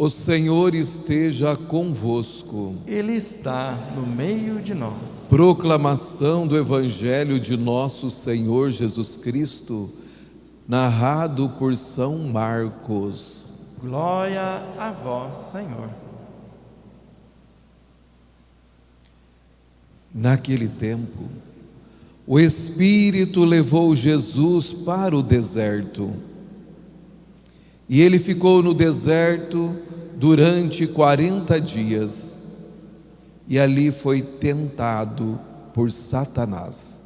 O Senhor esteja convosco. Ele está no meio de nós. Proclamação do Evangelho de nosso Senhor Jesus Cristo, narrado por São Marcos. Glória a vós, Senhor. Naquele tempo, o Espírito levou Jesus para o deserto. E ele ficou no deserto durante 40 dias. E ali foi tentado por Satanás.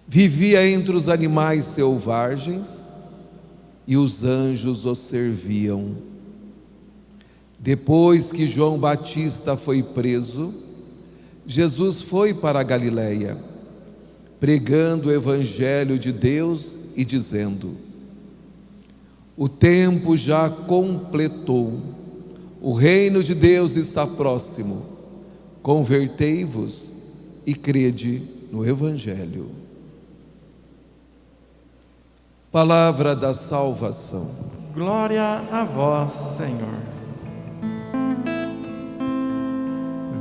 Vivia entre os animais selvagens e os anjos o serviam. Depois que João Batista foi preso, Jesus foi para a Galileia, pregando o Evangelho de Deus e dizendo: o tempo já completou, o reino de Deus está próximo, convertei-vos e crede no Evangelho. Palavra da salvação. Glória a vós, Senhor.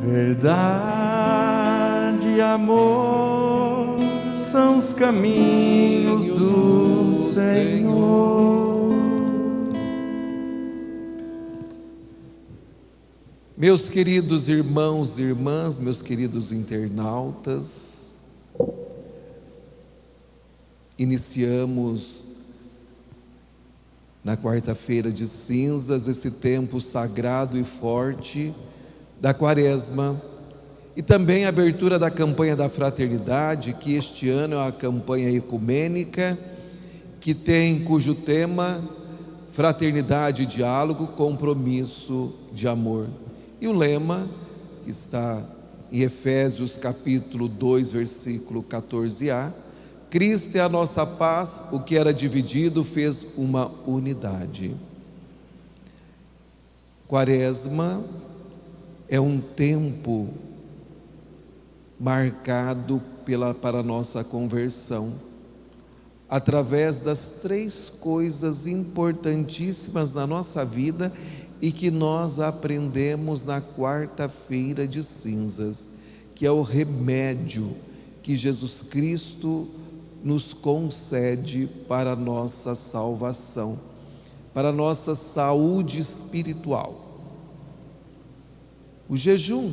Verdade e amor são os caminhos do Senhor. Meus queridos irmãos e irmãs, meus queridos internautas, iniciamos na quarta-feira de cinzas esse tempo sagrado e forte da Quaresma e também a abertura da campanha da fraternidade, que este ano é uma campanha ecumênica cujo tema fraternidade, diálogo, compromisso de amor. E o lema, que está em Efésios capítulo 2, versículo 14a: Cristo é a nossa paz, o que era dividido fez uma unidade. Quaresma é um tempo marcado para a nossa conversão, através das três coisas importantíssimas na nossa vida e que nós aprendemos na quarta-feira de cinzas, que é o remédio que Jesus Cristo nos concede para a nossa salvação, para a nossa saúde espiritual. O jejum.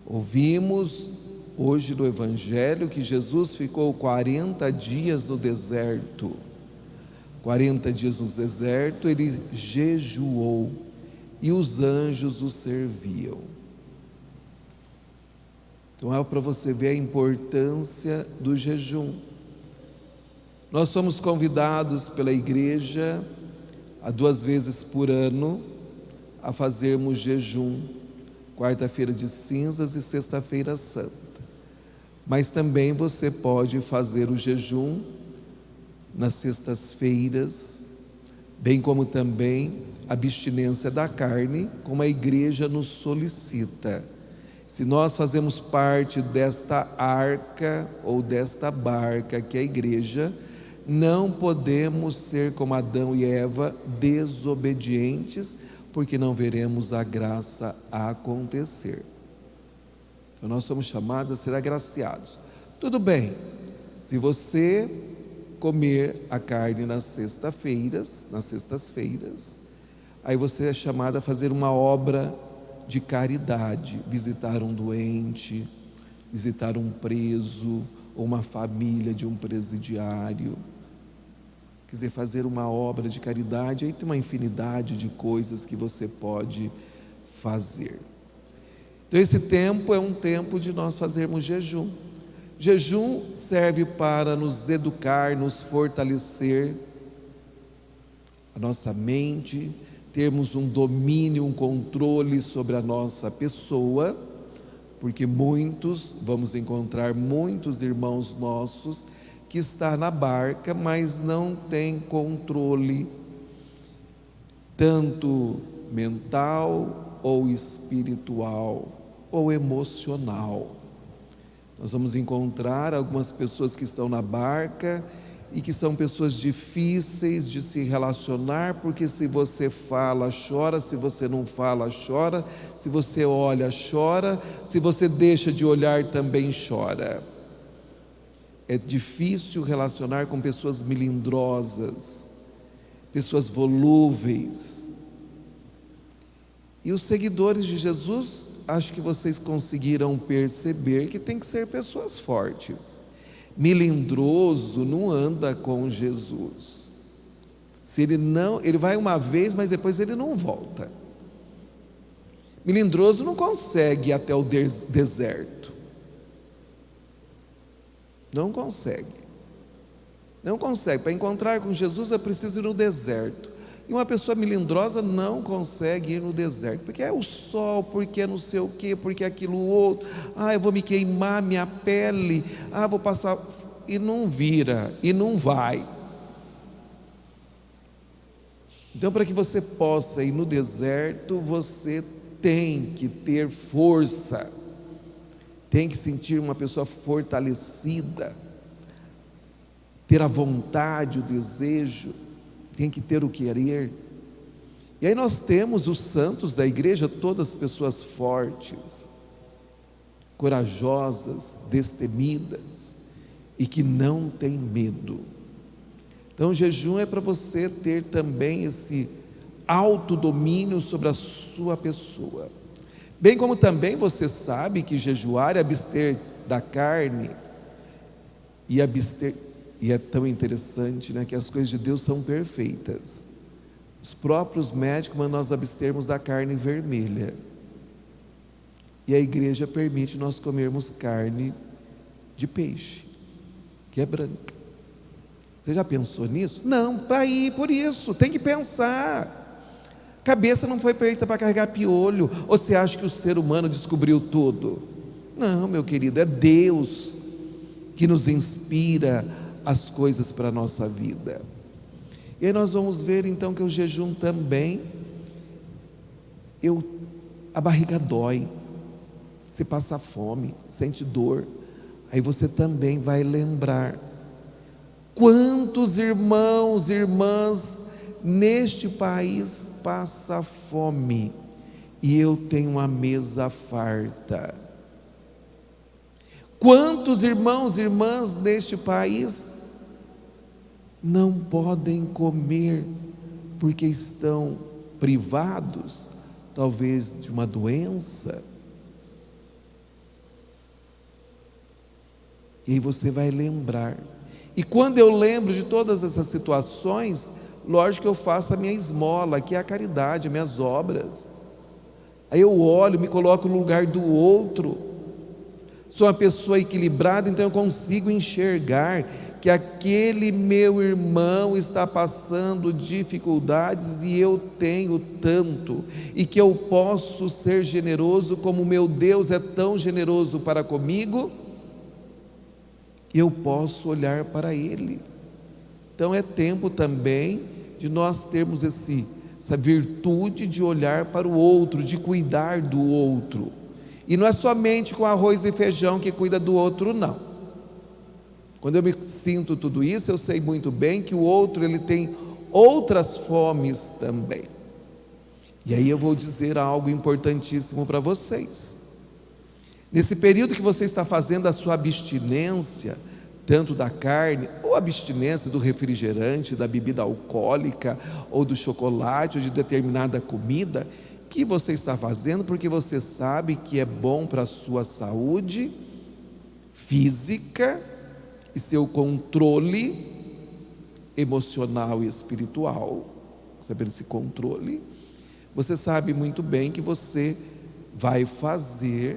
Ouvimos hoje no Evangelho que Jesus ficou 40 dias no deserto. 40 dias no deserto, ele jejuou e os anjos o serviam. Então é para você ver a importância do jejum. Nós somos convidados pela igreja a 2 vezes por ano a fazermos jejum, quarta-feira de cinzas e sexta-feira santa. Mas também você pode fazer o jejum nas sextas-feiras, bem como também a abstinência da carne, como a igreja nos solicita. Se nós fazemos parte desta arca ou desta barca que é a igreja, não podemos ser como Adão e Eva, desobedientes, porque não veremos a graça acontecer. Então nós somos chamados a ser agraciados. Tudo bem, se você comer a carne nas sextas-feiras, aí você é chamado a fazer uma obra de caridade, visitar um doente, visitar um preso, ou uma família de um presidiário. Quer dizer, fazer uma obra de caridade, aí tem uma infinidade de coisas que você pode fazer. Então esse tempo é um tempo de nós fazermos jejum. Jejum serve para nos educar, nos fortalecer a nossa mente, termos um domínio, um controle sobre a nossa pessoa, porque vamos encontrar muitos irmãos nossos que estão na barca, mas não têm controle, tanto mental ou espiritual ou emocional. Nós vamos encontrar algumas pessoas que estão na barca e que são pessoas difíceis de se relacionar, porque se você fala, chora, se você não fala, chora, se você olha, chora, se você deixa de olhar, também chora. É difícil relacionar com pessoas melindrosas, pessoas volúveis. E os seguidores de Jesus, acho que vocês conseguiram perceber que tem que ser pessoas fortes. Melindroso não anda com Jesus. Se ele vai uma vez, mas depois ele não volta. Melindroso não consegue ir até o deserto. Não consegue. Não consegue. Para encontrar com Jesus é preciso ir no deserto. E uma pessoa melindrosa não consegue ir no deserto, porque é o sol, porque é não sei o quê, porque é aquilo outro. Eu vou me queimar minha pele, vou passar, e não vira, e não vai. Então, para que você possa ir no deserto, você tem que ter força, tem que sentir uma pessoa fortalecida, ter a vontade, o desejo, tem que ter o querer. E aí nós temos os santos da igreja, todas pessoas fortes, corajosas, destemidas e que não têm medo. Então o jejum é para você ter também esse autodomínio sobre a sua pessoa. Bem como também você sabe que jejuar é abster da carne e abster. E é tão interessante, que as coisas de Deus são perfeitas. Os próprios médicos mandam nós abstermos da carne vermelha. E a igreja permite nós comermos carne de peixe, que é branca. Você já pensou nisso? Não, para ir por isso, tem que pensar. Cabeça não foi feita para carregar piolho. Ou você acha que o ser humano descobriu tudo? Não, meu querido, é Deus que nos inspira as coisas para a nossa vida. E aí nós vamos ver então que o jejum também, a barriga dói, você passa fome, sente dor, aí você também vai lembrar quantos irmãos e irmãs neste país passa fome e eu tenho uma mesa farta. Quantos irmãos e irmãs neste país não podem comer porque estão privados, talvez de uma doença? E aí você vai lembrar. E quando eu lembro de todas essas situações, lógico que eu faço a minha esmola, que é a caridade, as minhas obras. Aí eu olho, me coloco no lugar do outro. Sou uma pessoa equilibrada, então eu consigo enxergar que aquele meu irmão está passando dificuldades e eu tenho tanto, e que eu posso ser generoso como meu Deus é tão generoso para comigo, e eu posso olhar para Ele. Então é tempo também de nós termos essa virtude de olhar para o outro, de cuidar do outro. E não é somente com arroz e feijão que cuida do outro, não. Quando eu me sinto tudo isso, eu sei muito bem que o outro, ele tem outras fomes também. E aí eu vou dizer algo importantíssimo para vocês. Nesse período que você está fazendo a sua abstinência, tanto da carne, ou abstinência do refrigerante, da bebida alcoólica, ou do chocolate, ou de determinada comida, que você está fazendo porque você sabe que é bom para a sua saúde física e seu controle emocional e espiritual, saber esse controle. Você sabe muito bem que você vai fazer,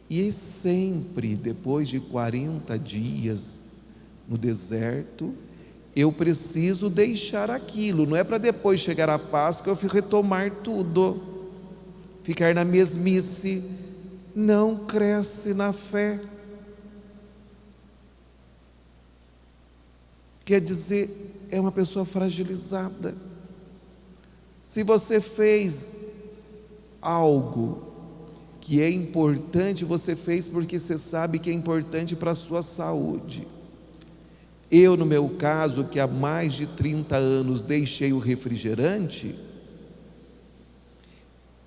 e sempre depois de 40 dias no deserto, eu preciso deixar aquilo. Não é para depois chegar a Páscoa eu retomar tudo, ficar na mesmice. Não cresce na fé. Quer dizer, é uma pessoa fragilizada. Se você fez algo que é importante, você fez porque você sabe que é importante para a sua saúde. Eu, no meu caso, que há mais de 30 anos deixei o refrigerante,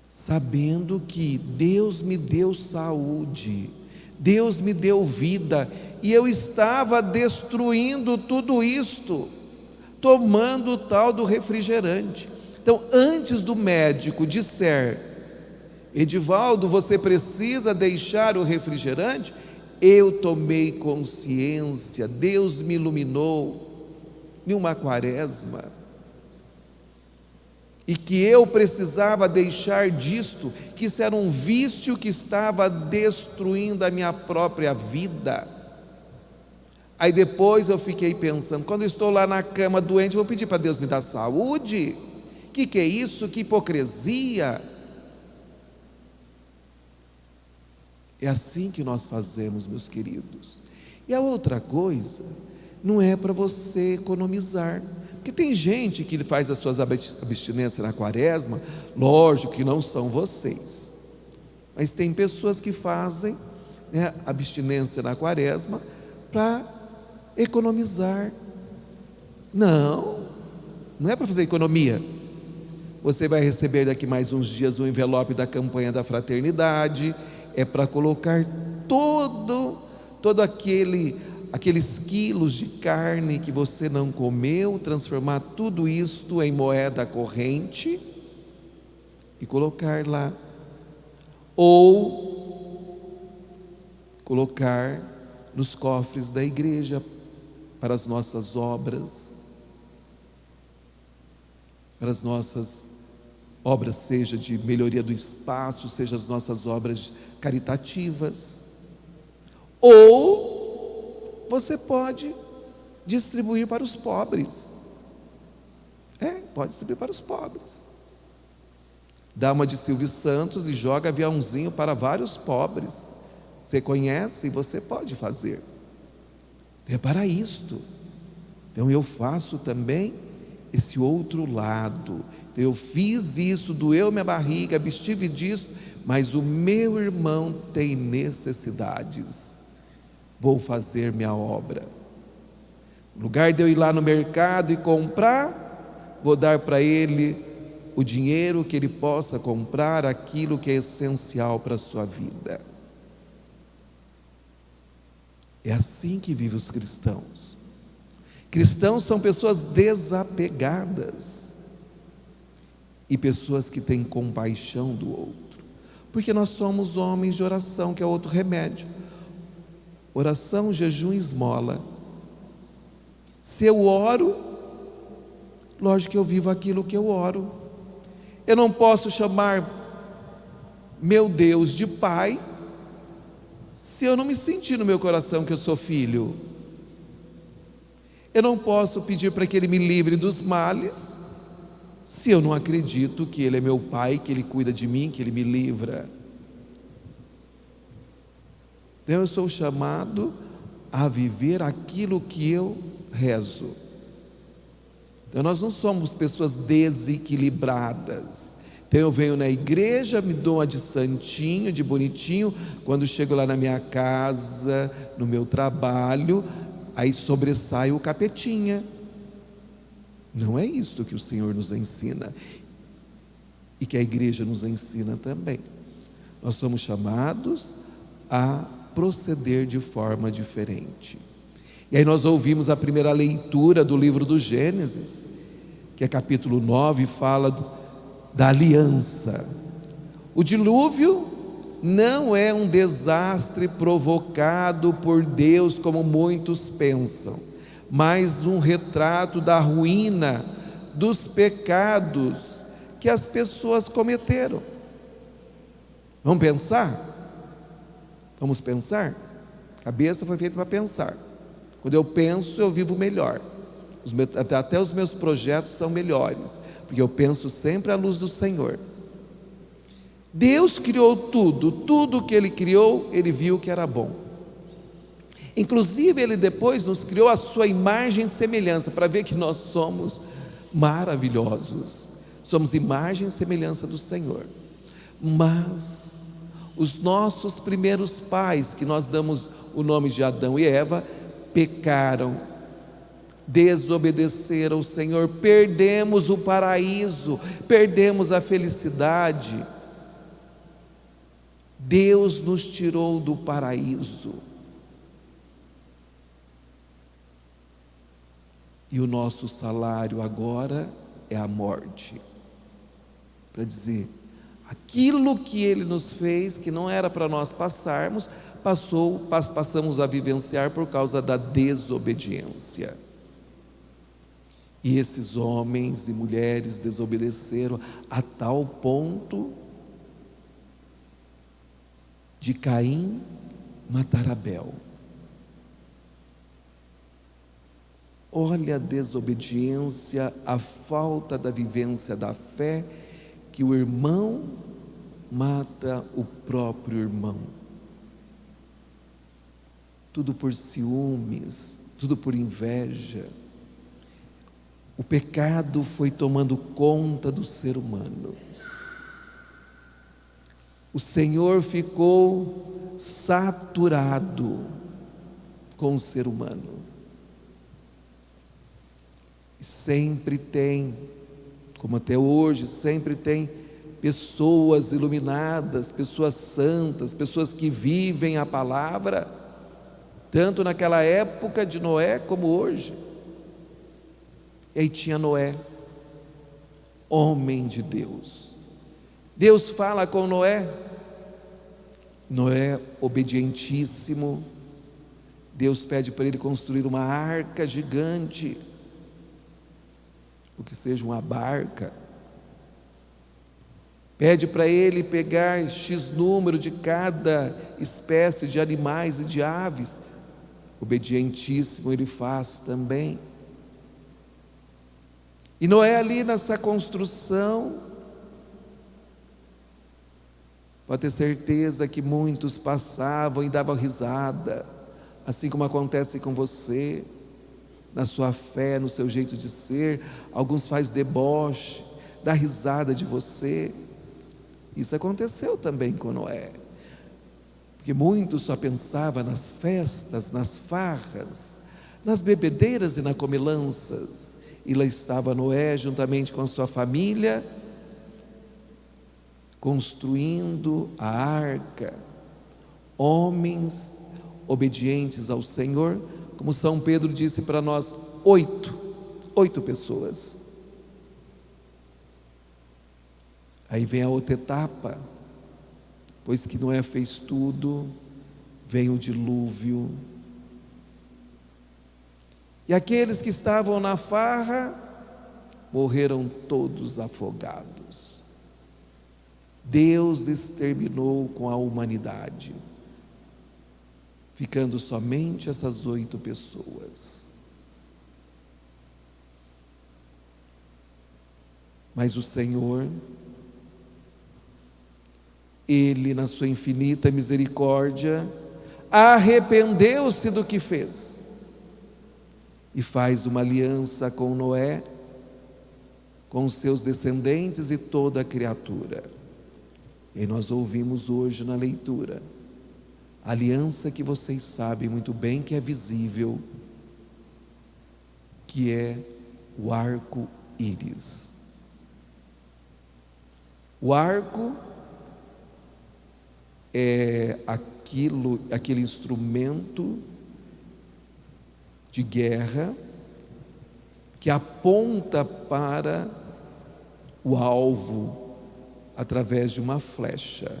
sabendo que Deus me deu saúde, Deus me deu vida, e eu estava destruindo tudo isto, tomando o tal do refrigerante. Então, antes do médico disser: Edivaldo, você precisa deixar o refrigerante, eu tomei consciência, Deus me iluminou em uma quaresma, e que eu precisava deixar disto, que isso era um vício que estava destruindo a minha própria vida. Aí depois eu fiquei pensando, quando eu estou lá na cama doente, vou pedir para Deus me dar saúde? Que é isso? Que hipocrisia! É assim que nós fazemos, meus queridos. E a outra coisa, não é para você economizar, porque tem gente que faz as suas abstinências na quaresma, lógico que não são vocês, mas tem pessoas que fazem, né, abstinência na quaresma para economizar. Não é para fazer economia. Você vai receber daqui mais uns dias um envelope da campanha da fraternidade, é para colocar todo aqueles quilos de carne que você não comeu, transformar tudo isto em moeda corrente e colocar lá, ou colocar nos cofres da igreja para as nossas obras, para as nossas obras, seja de melhoria do espaço, seja as nossas obras caritativas. Ou você pode distribuir para os pobres. Pode distribuir para os pobres. Dá uma de Silvio Santos e joga aviãozinho para vários pobres. Você conhece e você pode fazer. É para isto. Então eu faço também esse outro lado. Então, eu fiz isso, doeu minha barriga, abstive disso, mas o meu irmão tem necessidades. Vou fazer minha obra. No lugar de eu ir lá no mercado e comprar, vou dar para ele o dinheiro que ele possa comprar aquilo que é essencial para a sua vida. É assim que vivem os cristãos. Cristãos são pessoas desapegadas e pessoas que têm compaixão do outro, porque nós somos homens de oração, que é outro remédio. Oração, jejum e esmola. Se eu oro, lógico que eu vivo aquilo que eu oro. Eu não posso chamar meu Deus de Pai se eu não me sentir no meu coração que eu sou filho. Eu não posso pedir para que Ele me livre dos males se eu não acredito que Ele é meu Pai, que Ele cuida de mim, que Ele me livra. Então eu sou chamado a viver aquilo que eu rezo. Então nós não somos pessoas desequilibradas. Então eu venho na igreja, me dou uma de santinho, de bonitinho, quando chego lá na minha casa, no meu trabalho, aí sobressai o capetinha. Não é isto que o Senhor nos ensina e que a igreja nos ensina também. Nós somos chamados a proceder de forma diferente. E aí nós ouvimos a primeira leitura do livro do Gênesis, que é capítulo 9, fala da aliança. O dilúvio não é um desastre provocado por Deus, como muitos pensam, mas um retrato da ruína, dos pecados que as pessoas cometeram. Vamos pensar? Vamos pensar? A cabeça foi feita para pensar. Quando eu penso, eu vivo melhor. Até os meus projetos são melhores, porque eu penso sempre à luz do Senhor. Deus criou tudo que Ele criou, Ele viu que era bom. Inclusive Ele depois nos criou a sua imagem e semelhança, para ver que nós somos maravilhosos, somos imagem e semelhança do Senhor. Mas os nossos primeiros pais, que nós damos o nome de Adão e Eva, pecaram desobedecer ao Senhor, perdemos o paraíso, perdemos a felicidade. Deus nos tirou do paraíso. E o nosso salário agora é a morte. Para dizer, aquilo que Ele nos fez, que não era para nós passarmos, passamos a vivenciar por causa da desobediência. E esses homens e mulheres desobedeceram a tal ponto de Caim matar Abel. Olha a desobediência, a falta da vivência da fé, que o irmão mata o próprio irmão. Tudo por ciúmes, tudo por inveja. O pecado foi tomando conta do ser humano. O Senhor ficou saturado com o ser humano. E sempre tem, como até hoje, sempre tem pessoas iluminadas, pessoas santas, pessoas que vivem a palavra, tanto naquela época de Noé como hoje. E aí tinha Noé, homem de Deus. Deus fala com Noé, Noé obedientíssimo. Deus pede para ele construir uma arca gigante, ou que seja uma barca. Pede para ele pegar X número de cada espécie de animais e de aves. Obedientíssimo ele faz também. E Noé ali nessa construção, pode ter certeza que muitos passavam e davam risada, assim como acontece com você, na sua fé, no seu jeito de ser. Alguns fazem deboche, dá risada de você. Isso aconteceu também com Noé, porque muitos só pensavam nas festas, nas farras, nas bebedeiras e nas comilanças. E lá estava Noé, juntamente com a sua família, construindo a arca. Homens obedientes ao Senhor, como São Pedro disse para nós, 8 pessoas. Aí vem a outra etapa, pois que Noé fez tudo, vem o dilúvio. E aqueles que estavam na farra morreram todos afogados. Deus exterminou com a humanidade, ficando somente essas 8 pessoas. Mas o Senhor, Ele, na sua infinita misericórdia, arrependeu-se do que fez e faz uma aliança com Noé, com os seus descendentes e toda a criatura. E nós ouvimos hoje na leitura a aliança que vocês sabem muito bem que é visível, que é o arco-íris. O arco é aquele instrumento de guerra que aponta para o alvo através de uma flecha.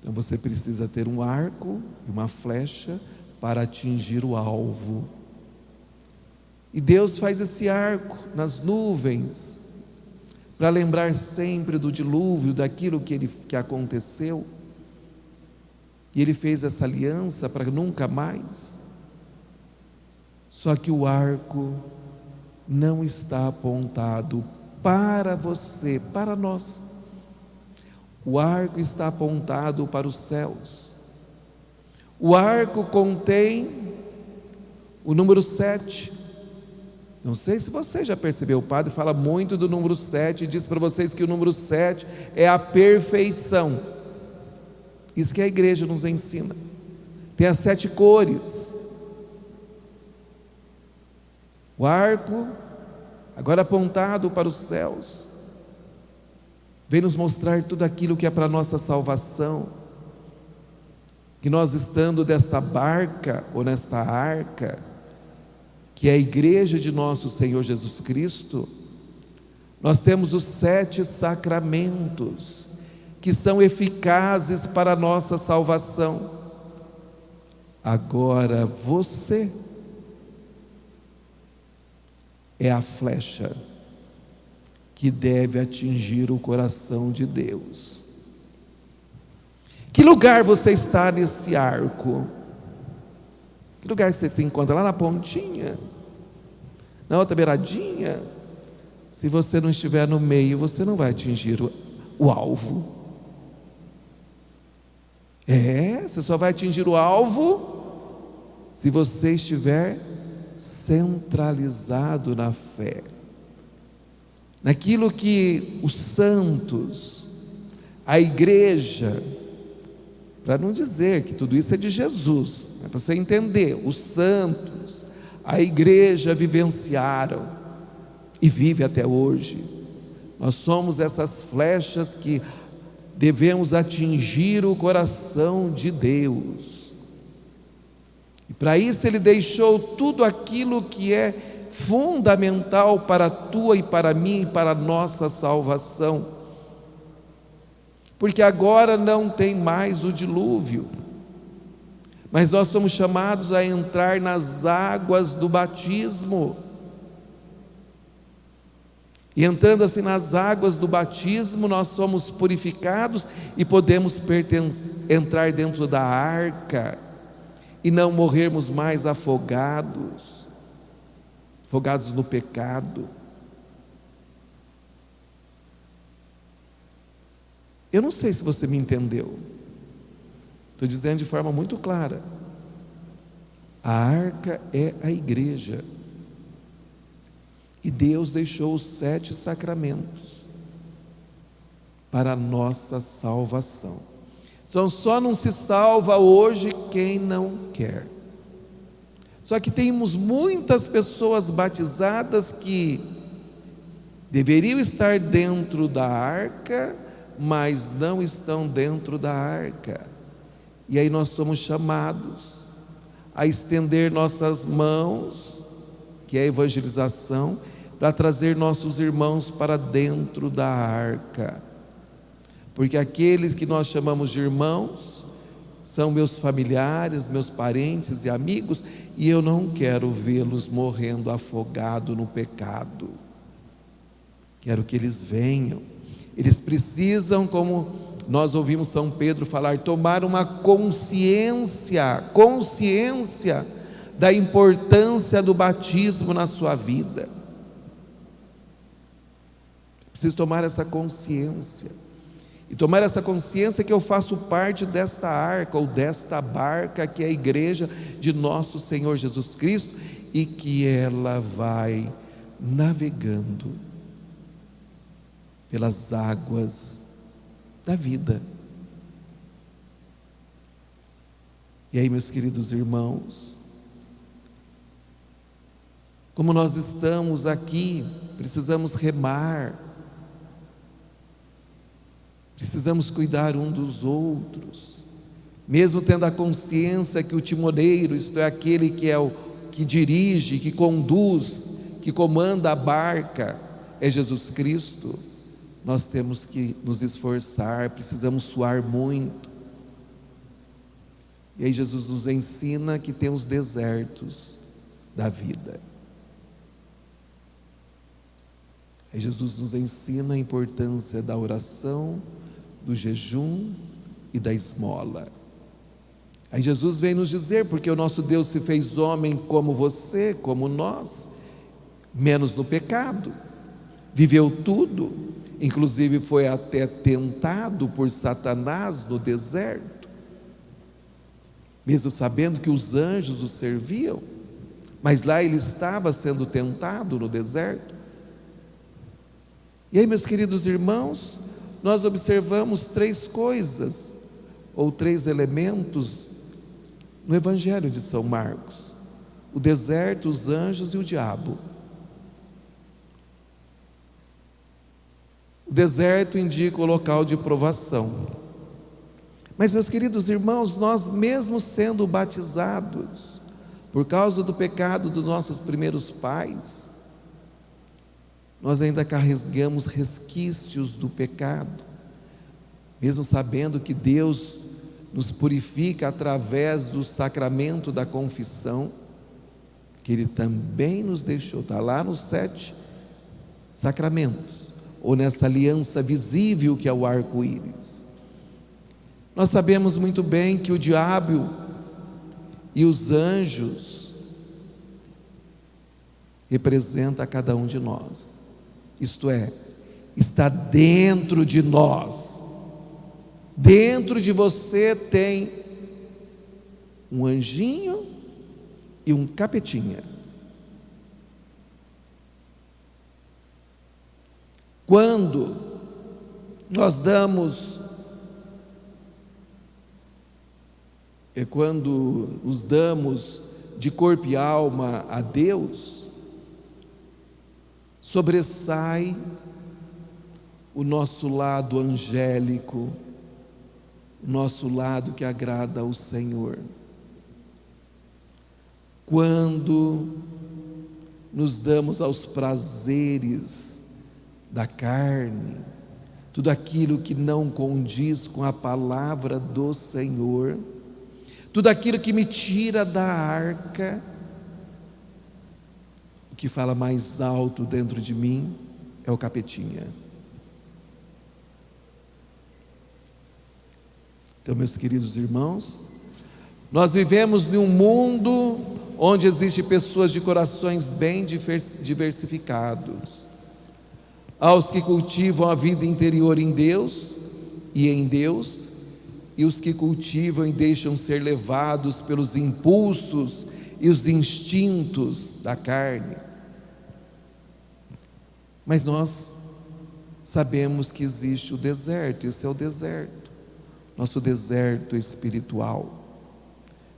Então você precisa ter um arco e uma flecha para atingir o alvo. E Deus faz esse arco nas nuvens para lembrar sempre do dilúvio, daquilo que aconteceu. E Ele fez essa aliança para nunca mais. Só que o arco não está apontado para você, para nós. O arco está apontado para os céus. O arco contém o número 7. Não sei se você já percebeu, o padre fala muito do número 7 e diz para vocês que o número 7 é a perfeição. Isso que a igreja nos ensina. Tem as 7 cores. O arco, agora apontado para os céus, vem nos mostrar tudo aquilo que é para a nossa salvação, que nós estando desta barca ou nesta arca, que é a igreja de nosso Senhor Jesus Cristo, nós temos os 7 sacramentos, que são eficazes para a nossa salvação. Agora você é a flecha que deve atingir o coração de Deus. Que lugar você está nesse arco? Que lugar você se encontra? Lá na pontinha? Na outra beiradinha? Se você não estiver no meio, você não vai atingir o alvo. Você só vai atingir o alvo se você estiver centralizado na fé, naquilo que os santos, a igreja, para não dizer que tudo isso é de Jesus, é para você entender, os santos, a igreja vivenciaram e vive até hoje. Nós somos essas flechas que devemos atingir o coração de Deus, e para isso Ele deixou tudo aquilo que é fundamental para a tua e para a minha e para a nossa salvação, porque agora não tem mais o dilúvio, mas nós somos chamados a entrar nas águas do batismo, e entrando assim nas águas do batismo, nós somos purificados e podemos entrar dentro da arca, e não morrermos mais afogados no pecado. Eu não sei se você me entendeu, estou dizendo de forma muito clara, a arca é a igreja, e Deus deixou os 7 sacramentos para a nossa salvação. Então só não se salva hoje quem não quer. Só que temos muitas pessoas batizadas que deveriam estar dentro da arca, mas não estão dentro da arca. E aí nós somos chamados a estender nossas mãos, que é a evangelização, para trazer nossos irmãos para dentro da arca. Porque aqueles que nós chamamos de irmãos são meus familiares, meus parentes e amigos, e eu não quero vê-los morrendo afogados no pecado. Quero que eles venham. Eles precisam, como nós ouvimos São Pedro falar, tomar uma consciência da importância do batismo na sua vida. Preciso tomar essa consciência. E tomar essa consciência que eu faço parte desta arca, ou desta barca, que é a igreja de nosso Senhor Jesus Cristo, e que ela vai navegando pelas águas da vida. E aí, meus queridos irmãos, como nós estamos aqui, precisamos remar, precisamos cuidar um dos outros, mesmo tendo a consciência que o timoneiro, isto é, aquele que é o que dirige, que conduz, que comanda a barca, é Jesus Cristo. Nós temos que nos esforçar, precisamos suar muito. E aí Jesus nos ensina que tem os desertos da vida. Aí Jesus nos ensina a importância da oração, do jejum e da esmola. Aí Jesus vem nos dizer, porque o nosso Deus se fez homem como você, como nós, menos no pecado, viveu tudo, inclusive foi até tentado por Satanás no deserto, mesmo sabendo que os anjos o serviam, mas lá ele estava sendo tentado no deserto. E aí, meus queridos irmãos, nós observamos 3 coisas, ou 3 elementos no Evangelho de São Marcos. o deserto, os anjos e o diabo. O deserto indica o local de provação. Mas, meus queridos irmãos, nós mesmo sendo batizados, por causa do pecado dos nossos primeiros pais, nós ainda carregamos resquícios do pecado, mesmo sabendo que Deus nos purifica através do sacramento da confissão, que Ele também nos deixou, está lá nos 7 sacramentos, ou nessa aliança visível que é o arco-íris. Nós sabemos muito bem que o diabo e os anjos representam a cada um de nós, isto é, está dentro de nós. Dentro de você tem um anjinho e um capetinha. Quando nós nos damos de corpo e alma a Deus, sobressai o nosso lado angélico, o nosso lado que agrada ao Senhor. Quando nos damos aos prazeres da carne, tudo aquilo que não condiz com a palavra do Senhor, tudo aquilo que me tira da arca, o que fala mais alto dentro de mim é o capetinha. Então, meus queridos irmãos, nós vivemos num mundo onde existem pessoas de corações bem diversificados. Aos que cultivam a vida interior em Deus e em Deus, e os que cultivam e deixam ser levados pelos impulsos e os instintos da carne. Mas nós sabemos que existe o deserto, esse é o deserto, nosso deserto espiritual,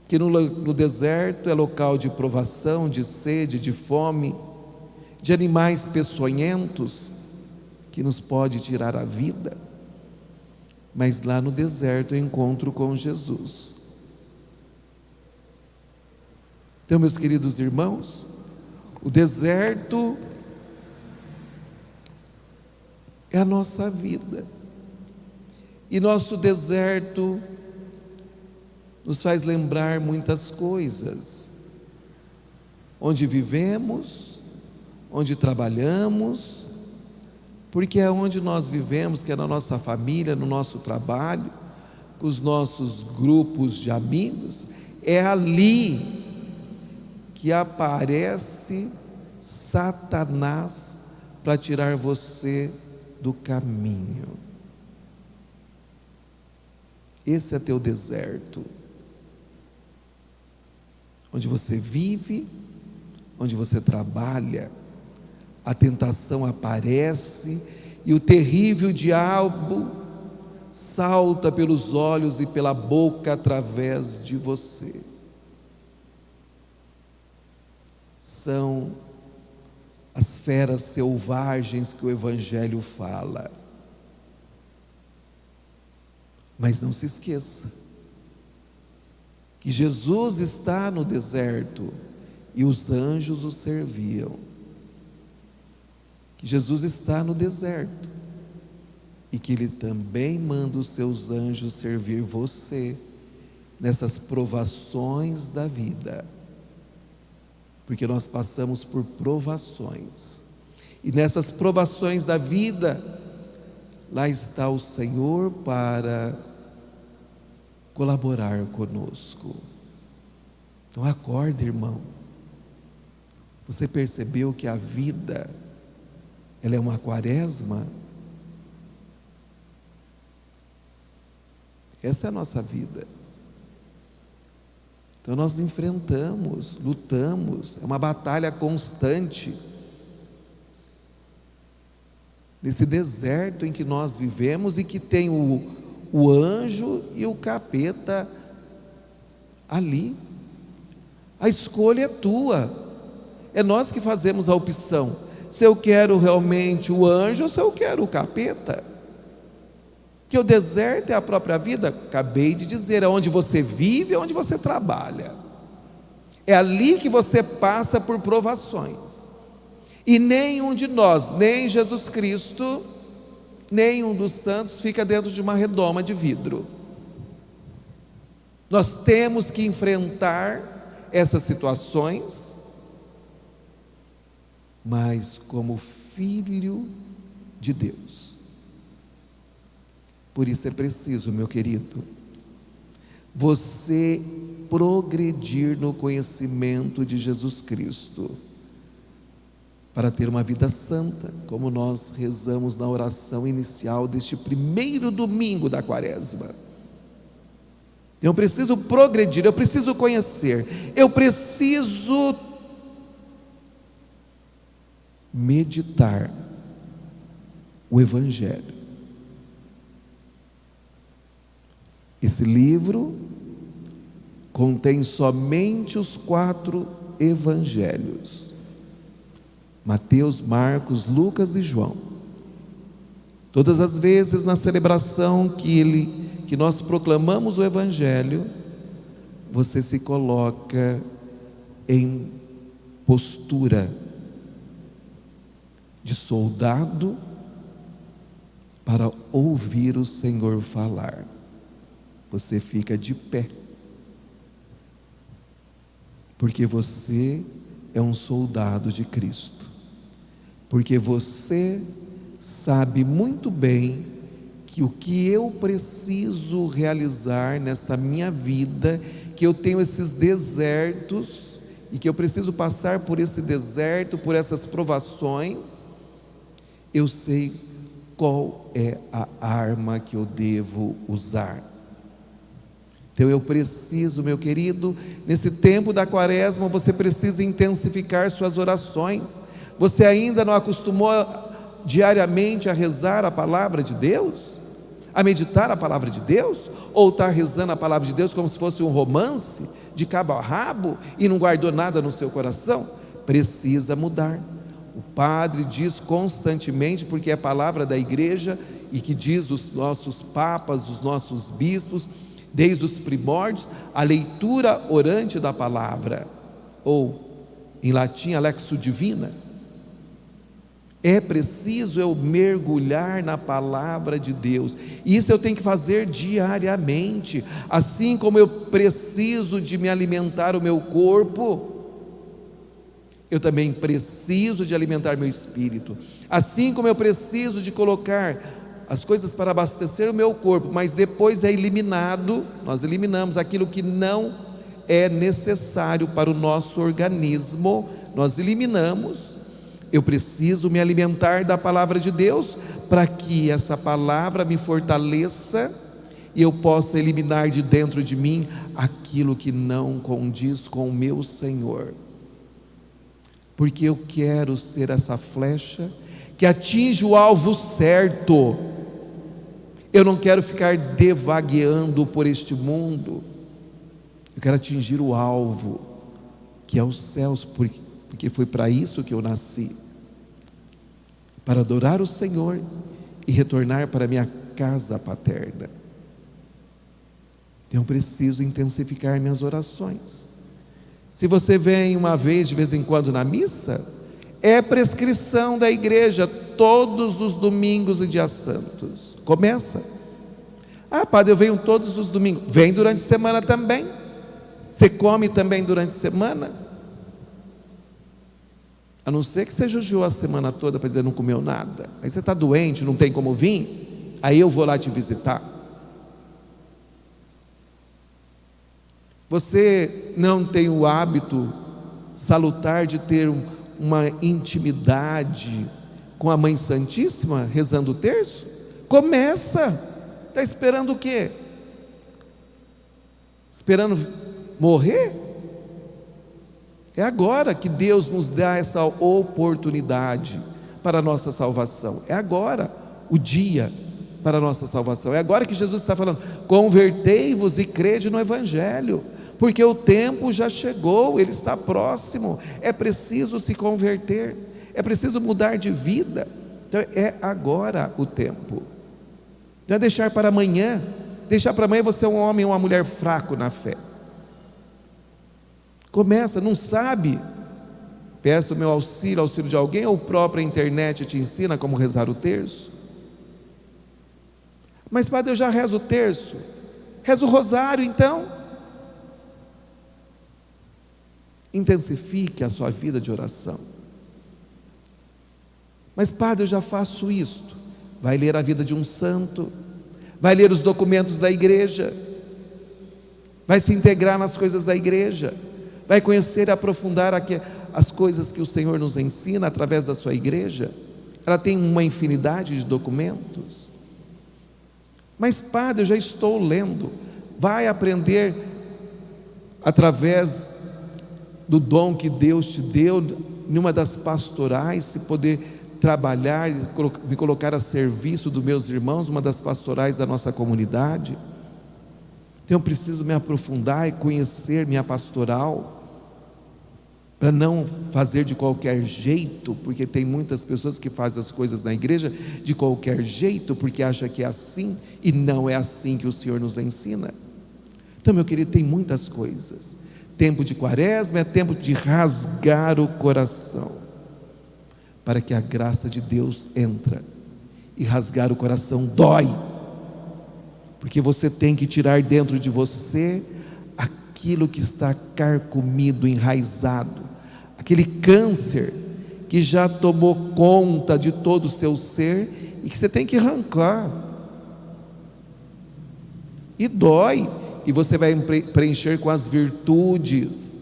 que no deserto é local de provação, de sede, de fome, de animais peçonhentos que nos pode tirar a vida. Mas lá no deserto eu encontro com Jesus. Então, meus queridos irmãos, o deserto é a nossa vida. E nosso deserto nos faz lembrar muitas coisas. Onde vivemos, onde trabalhamos, porque é onde nós vivemos, que é na nossa família, no nosso trabalho, com os nossos grupos de amigos, é ali que aparece Satanás para tirar você do caminho. Esse é teu deserto, onde você vive, onde você trabalha. A tentação aparece e o terrível diabo salta pelos olhos e pela boca através de você. São as feras selvagens que o Evangelho fala. Mas não se esqueça que Jesus está no deserto e os anjos o serviam. Que Jesus está no deserto e que Ele também manda os seus anjos servir você nessas provações da vida. Porque nós passamos por provações, e nessas provações da vida, lá está o Senhor para colaborar conosco. Então acorda, irmão. Você percebeu que a vida, ela é uma quaresma? Essa é a nossa vida. Então nós enfrentamos, lutamos, é uma batalha constante. Nesse deserto em que nós vivemos e que tem o anjo e o capeta ali. A escolha é tua, é nós que fazemos a opção, se eu quero realmente o anjo ou se eu quero o capeta. Que o deserto é a própria vida, acabei de dizer, é onde você vive, é onde você trabalha, é ali que você passa por provações, e nenhum de nós, nem Jesus Cristo, nenhum dos santos fica dentro de uma redoma de vidro. Nós temos que enfrentar essas situações, mas como filho de Deus. Por isso é preciso, meu querido, você progredir no conhecimento de Jesus Cristo, para ter uma vida santa, como nós rezamos na oração inicial deste primeiro domingo da Quaresma. Eu preciso progredir, eu preciso conhecer, eu preciso meditar o Evangelho. Esse livro contém somente os 4 evangelhos: Mateus, Marcos, Lucas e João. Todas as vezes na celebração que nós proclamamos o evangelho, você se coloca em postura de soldado para ouvir o Senhor falar. Você fica de pé, porque você é um soldado de Cristo, porque você sabe muito bem que o que eu preciso realizar nesta minha vida, que eu tenho esses desertos, e que eu preciso passar por esse deserto, por essas provações, eu sei qual é a arma que eu devo usar. Então eu preciso, meu querido, nesse tempo da Quaresma, você precisa intensificar suas orações. Você ainda não acostumou diariamente a rezar a palavra de Deus? A meditar a palavra de Deus? Ou está rezando a palavra de Deus como se fosse um romance, de cabo a rabo, e não guardou nada no seu coração? Precisa mudar. O padre diz constantemente, porque é a palavra da igreja, e que diz os nossos papas, os nossos bispos, desde os primórdios, a leitura orante da palavra, ou em latim a lexio divina. É preciso eu mergulhar na palavra de Deus, e isso eu tenho que fazer diariamente. Assim como eu preciso de me alimentar o meu corpo, eu também preciso de alimentar meu espírito. Assim como eu preciso de colocar as coisas para abastecer o meu corpo, mas depois é eliminado, nós eliminamos aquilo que não é necessário para o nosso organismo, nós eliminamos. Eu preciso me alimentar da palavra de Deus, para que essa palavra me fortaleça, e eu possa eliminar de dentro de mim aquilo que não condiz com o meu Senhor, porque eu quero ser essa flecha que atinge o alvo certo. Eu não quero ficar devagueando por este mundo, eu quero atingir o alvo, que é os céus, porque foi para isso que eu nasci, para adorar o Senhor e retornar para minha casa paterna. Então eu preciso intensificar minhas orações. Se você vem uma vez de vez em quando na missa, é prescrição da igreja, todos os domingos e dias santos. Começa. Ah, padre, eu venho todos os domingos. Vem durante a semana também. Você come também durante a semana? A não ser que você jejuou a semana toda para dizer não comeu nada. Aí você está doente, não tem como vir, aí eu vou lá te visitar. Você não tem o hábito salutar de ter uma intimidade com a Mãe Santíssima, rezando o terço? Começa. Está esperando o quê? Esperando morrer? É agora que Deus nos dá essa oportunidade para a nossa salvação. É agora o dia para a nossa salvação. É agora que Jesus está falando: convertei-vos e crede no Evangelho. porque o tempo já chegou, ele está próximo. É preciso se converter, é preciso mudar de vida. Então é agora o tempo. Não é deixar para amanhã. Deixar para amanhã você é um homem ou uma mulher fraco na fé. Começa, não sabe? Peça o meu auxílio de alguém, ou a própria internet te ensina como rezar o terço. Mas padre, eu já rezo o terço. Reza o rosário então. Intensifique a sua vida de oração. Mas padre, eu já faço isto. Vai ler a vida de um santo, vai ler os documentos da igreja, vai se integrar nas coisas da igreja, vai conhecer e aprofundar as coisas que o Senhor nos ensina através da sua igreja. Ela tem uma infinidade de documentos. Mas padre, eu já estou lendo. Vai aprender através do dom que Deus te deu, em uma das pastorais, se poder trabalhar e me colocar a serviço dos meus irmãos, uma das pastorais da nossa comunidade. Então eu preciso me aprofundar e conhecer minha pastoral, para não fazer de qualquer jeito, porque tem muitas pessoas que fazem as coisas na igreja de qualquer jeito, porque acham que é assim, e não é assim que o Senhor nos ensina. Então, meu querido, tem muitas coisas. Tempo de quaresma é tempo de rasgar o coração, para que a graça de Deus entre. E rasgar o coração dói, porque você tem que tirar dentro de você aquilo que está carcomido, enraizado, aquele câncer que já tomou conta de todo o seu ser e que você tem que arrancar. E dói, e você vai preencher com as virtudes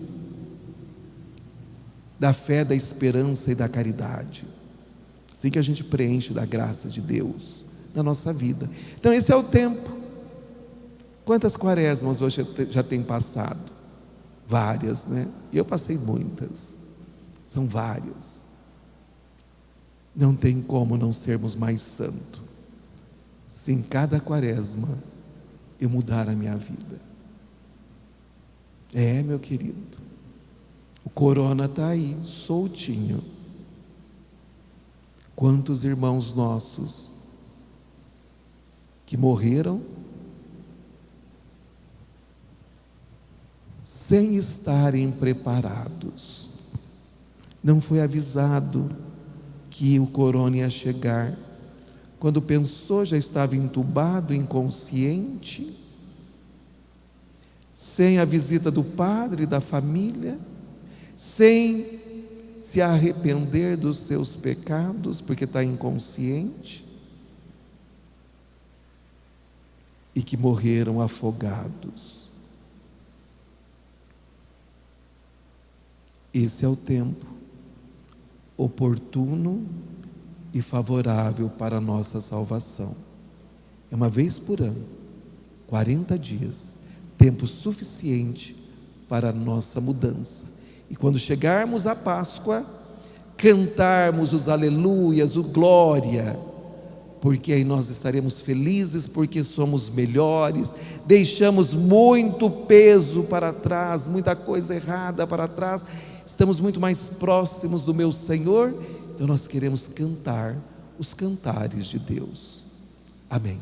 da fé, da esperança e da caridade. Assim que a gente preenche da graça de Deus na nossa vida. Então esse é o tempo. Quantas quaresmas você já tem passado? Várias, né? Eu passei muitas. São várias. Não tem como não sermos mais santos, se em cada quaresma eu mudar a minha vida. Meu querido, o corona está aí, soltinho. Quantos irmãos nossos que morreram sem estarem preparados. Não foi avisado que o corona ia chegar. Quando pensou, já estava entubado, inconsciente, sem a visita do padre, da família, sem se arrepender dos seus pecados, porque está inconsciente, e que morreram afogados. Esse é o tempo oportuno e favorável para a nossa salvação. É uma vez por ano, 40 dias, tempo suficiente para a nossa mudança. E quando chegarmos à Páscoa, cantarmos os aleluias, o glória, porque aí nós estaremos felizes, porque somos melhores, deixamos muito peso para trás, muita coisa errada para trás, estamos muito mais próximos do meu Senhor. Então nós queremos cantar os cantares de Deus. Amém.